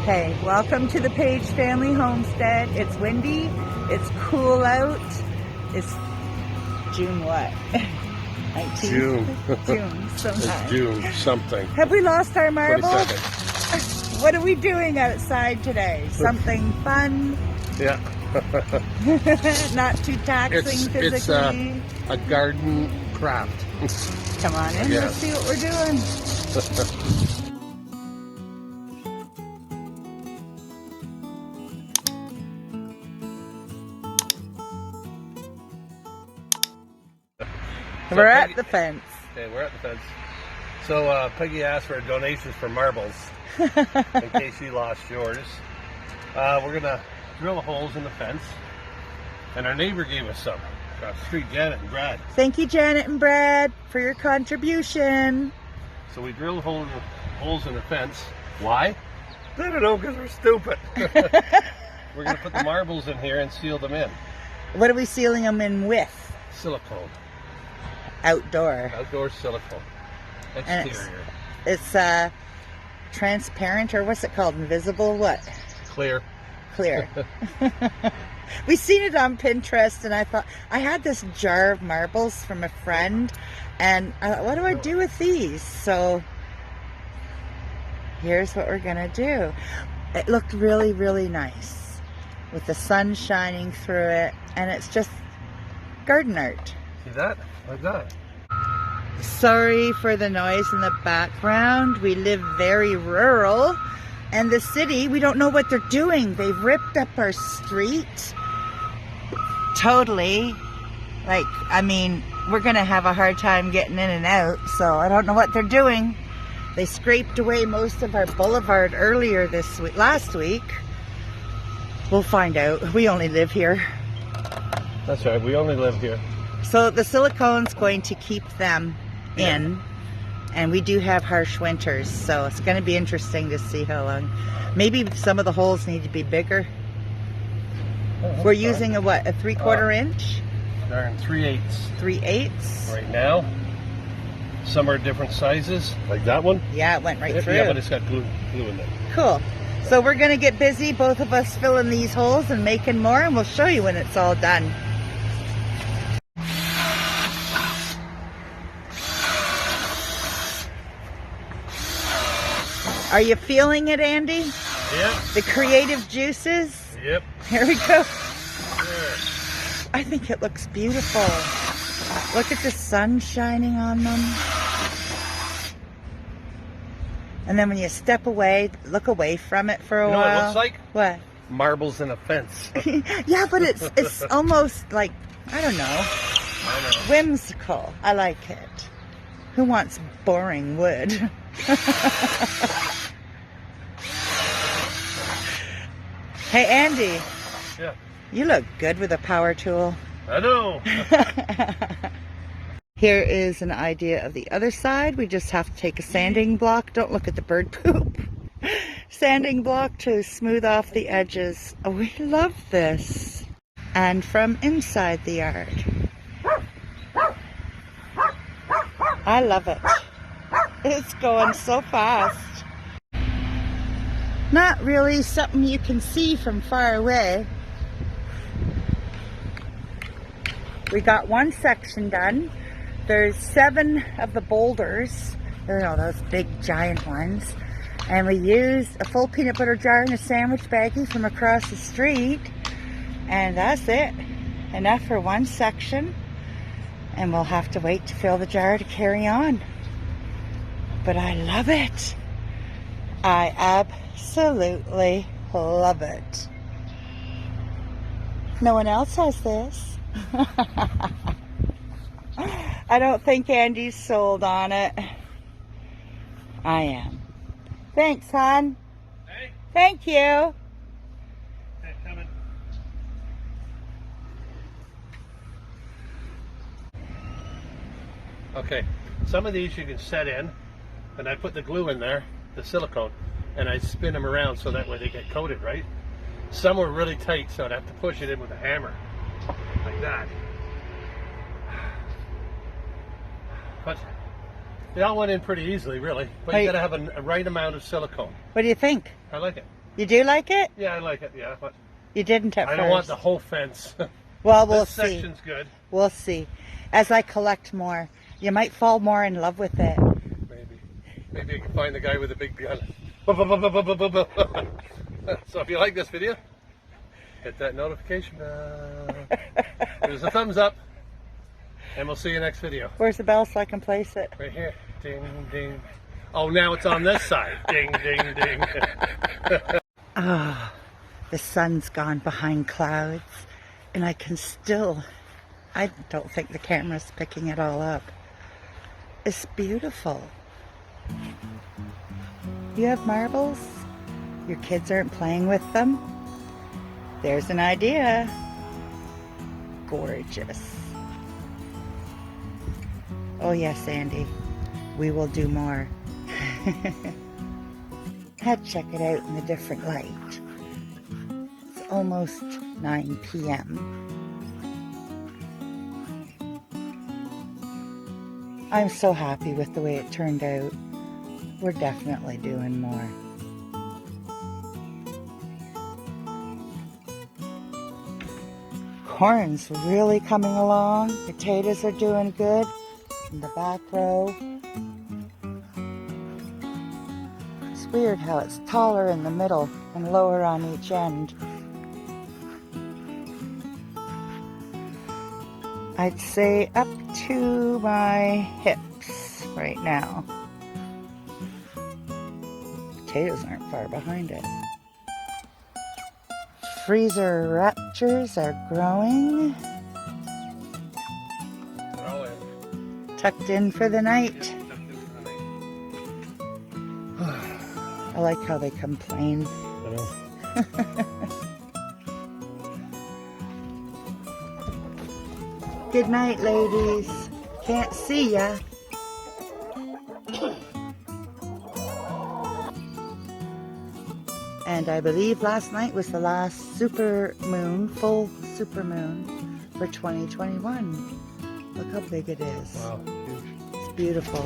Hey, welcome to the Page Family Homestead. It's windy, it's cool out. It's June what? 19th? June. June sometime. It's June something. Have we lost our marbles? 22nd. What are we doing outside today? Something fun? Yeah. Not too taxing physically? It's a garden craft. Come on in, Yeah. let's see what we're doing. So We're Peggy- at the fence. Okay, we're at the fence. So Peggy asked for donations for marbles in case you lost yours. We're gonna drill holes in the fence, and our neighbor gave us some. Across the street, Janet and Brad. Thank you, Janet and Brad, for your contribution. So we drilled holes in the fence. Why? I don't know, because we're stupid. We're gonna put the marbles in here and seal them in. What are we sealing them in with? Silicone. Outdoor. Outdoor silicone. And Exterior. it's transparent, or what's it called? Invisible? What? Clear. Clear. We seen it on Pinterest, and I thought, I had this jar of marbles from a friend, and I thought, what do I do with these? So here's what we're gonna do. It looked really, really nice with the sun shining through it, and it's just garden art. See that? Like that. Sorry for the noise in the background. We live very rural, and the city, we don't know what they're doing. They've ripped up our street. Totally. Like, I mean, we're gonna have a hard time getting in and out, so I don't know what they're doing. They scraped away most of our boulevard earlier this week, last week. We'll find out. We only live here. That's right, we only live here. So the silicone's going to keep them in, and we do have harsh winters, so it's going to be interesting to see how long. Maybe some of the holes need to be bigger. We're using a what, a 3/4 inch? They're in 3/8 3/8 right now. Some are different sizes, like that one. Yeah, it went right through. Yeah, but it's got glue in it. Cool. So we're going to get busy, both of us filling these holes and making more, and we'll show you when it's all done. Are you feeling it, Andy? Yep. The creative juices? Yep. Here we go. There. I think it looks beautiful. Look at the sun shining on them. And then when you step away, look away from it for a You know while. what it looks like? What? Marbles in a fence. Yeah, but it's almost like, I don't know, I know. whimsical. I like it. Who wants boring wood? Hey, Andy. Yeah. You look good with a power tool. I know. Here is an idea of the other side. We just have to take a sanding block. Don't look at the bird poop. Sanding block to smooth off the edges. Oh, we love this. And from inside the yard. I love it. It's going so fast. Not really something you can see from far away. We got one section done. There's 7 of the boulders, you know, those big giant ones. And we used a full peanut butter jar and a sandwich baggie from across the street. And that's it. Enough for one section. And we'll have to wait to fill the jar to carry on. But I love it. I absolutely love it. No one else has this. I don't think Andy's sold on it. I am. Thanks, hon. Hey, Thank you. hey, coming. Okay, some of these you can set in, and I put the glue in there, the silicone, and I spin them around so that way they get coated, right? Some were really tight, so I'd have to push it in with a hammer, like that. But they all went in pretty easily, really. But you gotta have a right amount of silicone. What do you think? I like it. You do like it? Yeah, I like it. Yeah, but You didn't at I first. don't want the whole fence. Well, we'll This see. section's good. We'll see. As I collect more, you might fall more in love with it. Maybe I can find the guy with the big gun. So if you like this video, hit that notification bell. Give us a thumbs up, and we'll see you next video. Where's the bell so I can place it? Right here. Ding, ding. Oh, now it's on this side. Ding, ding, ding. Ah, the sun's gone behind clouds, and I can still, I don't think the camera's picking it all up. It's beautiful. You have marbles? Your kids aren't playing with them? There's an idea. Gorgeous. Oh yes, Andy. We will do more. Had to check it out in a different light. It's almost 9 p.m. I'm so happy with the way it turned out. We're definitely doing more. Corn's really coming along. Potatoes are doing good in the back row. It's weird how it's taller in the middle and lower on each end. I'd say up to my hips right now. Potatoes aren't far behind it. Freezer raptures are growing. They're all in. Tucked in for the night. I like how they complain. I know. Good night, ladies. Can't see ya. And I believe last night was the last super moon, full super moon for 2021. Look how big it is. Wow, huge. It's beautiful.